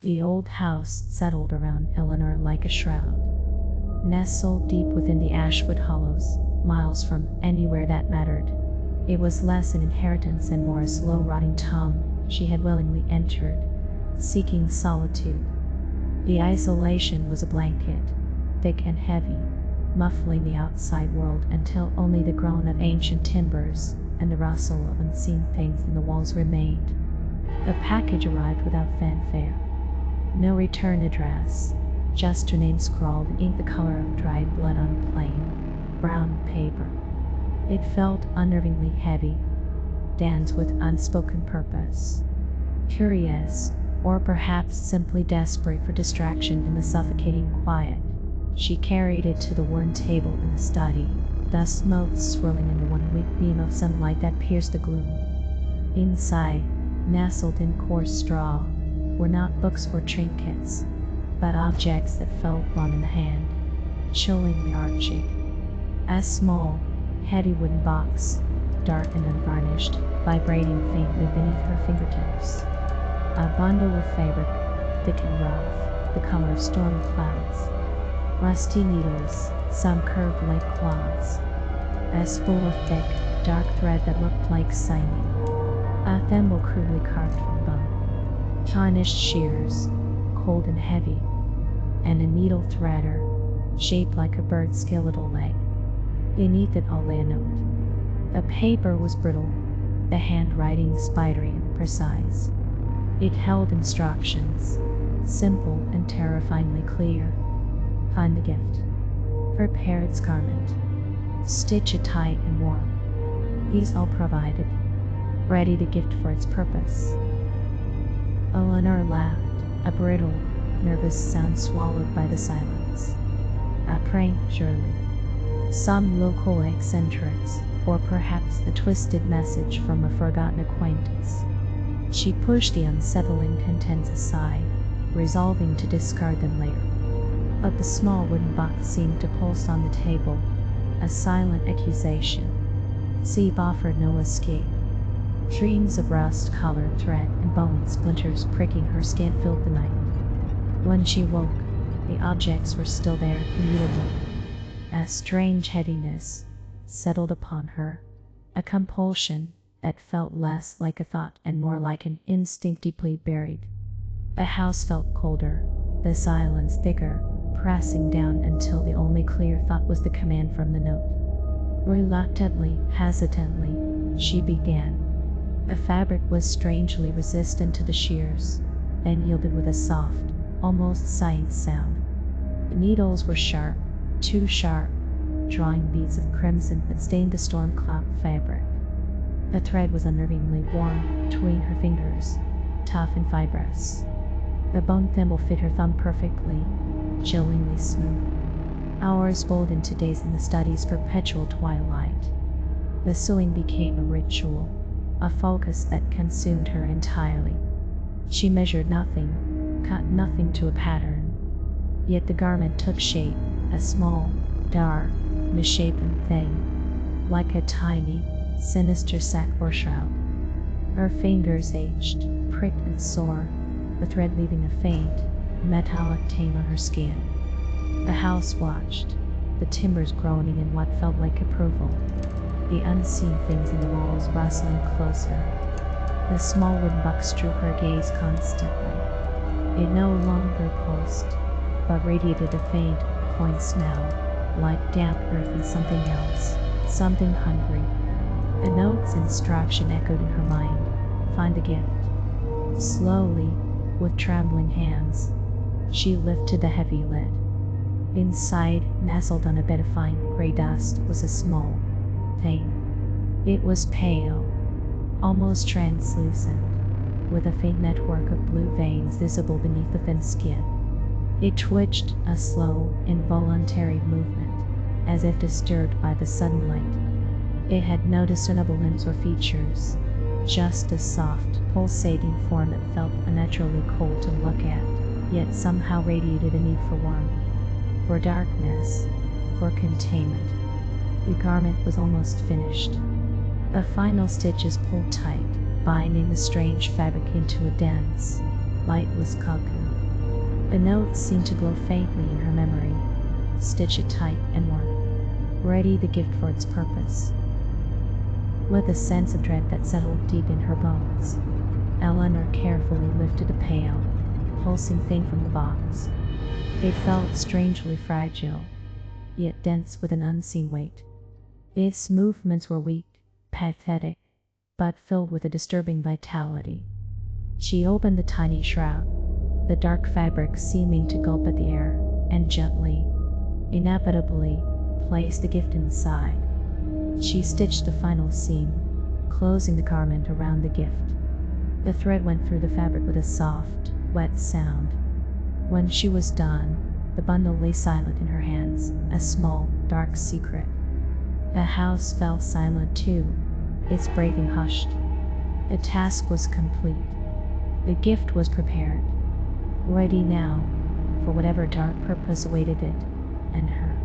The old house settled around Eleanor like a shroud, nestled deep within the Ashwood Hollows, miles from anywhere that mattered. It was less an inheritance and more a slow-rotting tomb she had willingly entered, seeking solitude. The isolation was a blanket, thick and heavy, muffling the outside world until only the groan of ancient timbers and the rustle of unseen things in the walls remained. The package arrived without fanfare. No return address, just her name scrawled in ink the color of dried blood on plain, brown paper. It felt unnervingly heavy, dense with unspoken purpose. Curious, or perhaps simply desperate for distraction in the suffocating quiet, she carried it to the worn table in the study, the smoke swirling in the one weak beam of sunlight that pierced the gloom. Inside, nestled in coarse straw, were not books or trinkets, but objects that felt warm in the hand, chillingly arching. A small, heavy wooden box, dark and unvarnished, vibrating faintly beneath her fingertips. A bundle of fabric, thick and rough, the color of storm clouds. Rusty needles, some curved like claws. A spool of thick, dark thread that looked like signing. A thimble crudely carved from bone. Tarnished shears, cold and heavy, and a needle threader, shaped like a bird's skeletal leg. Beneath it all lay a note. The paper was brittle, the handwriting spidery and precise. It held instructions, simple and terrifyingly clear. Find the gift. Prepare its garment. Stitch it tight and warm. These all provided. Ready the gift for its purpose. Eleanor laughed, a brittle, nervous sound swallowed by the silence. A prank, surely. Some local eccentrics, or perhaps a twisted message from a forgotten acquaintance. She pushed the unsettling contents aside, resolving to discard them later. But the small wooden box seemed to pulse on the table, a silent accusation. Sleep offered no escape. Streams of rust-colored thread and bone splinters pricking her skin filled the night. When she woke, the objects were still there, immutable. A strange heaviness settled upon her, a compulsion that felt less like a thought and more like an instinct deeply buried. The house felt colder, the silence thicker, pressing down until the only clear thought was the command from the note. Reluctantly, hesitantly, she began. The fabric was strangely resistant to the shears, then yielded with a soft, almost sighing sound. The needles were sharp, too sharp, drawing beads of crimson that stained the storm cloud fabric. The thread was unnervingly warm between her fingers, tough and fibrous. The bone thimble fit her thumb perfectly, chillingly smooth. Hours rolled into days in the study's perpetual twilight. The sewing became a ritual, a focus that consumed her entirely. She measured nothing, cut nothing to a pattern. Yet the garment took shape, a small, dark, misshapen thing, like a tiny, sinister sack or shroud. Her fingers ached, pricked and sore, the thread leaving a faint, metallic taint on her skin. The house watched, the timbers groaning in what felt like approval. The unseen things in the walls rustling closer. The small wooden box drew her gaze constantly. It no longer pulsed, but radiated a faint, cloying smell, like damp earth and something else, something hungry. The note's instruction echoed in her mind. Find the gift. Slowly, with trembling hands, she lifted the heavy lid. Inside, nestled on a bed of fine gray dust, was a small thing. It was pale, almost translucent, with a faint network of blue veins visible beneath the thin skin. It twitched, a slow, involuntary movement, as if disturbed by the sudden light. It had no discernible limbs or features, just a soft, pulsating form that felt unnaturally cold to look at, yet somehow radiated a need for warmth, for darkness, for containment. The garment was almost finished. The final stitches pulled tight, binding the strange fabric into a dense, lightless cocoon. The note seemed to glow faintly in her memory. Stitch it tight and warm. Ready the gift for its purpose. With a sense of dread that settled deep in her bones, Eleanor carefully lifted the pale, pulsing thing from the box. It felt strangely fragile, yet dense with an unseen weight. Its movements were weak, pathetic, but filled with a disturbing vitality. She opened the tiny shroud, the dark fabric seeming to gulp at the air, and gently, inevitably, placed the gift inside. She stitched the final seam, closing the garment around the gift. The thread went through the fabric with a soft, wet sound. When she was done, the bundle lay silent in her hands, a small, dark secret. The house fell silent too, its breathing hushed. The task was complete. The gift was prepared, ready now for whatever dark purpose awaited it and her.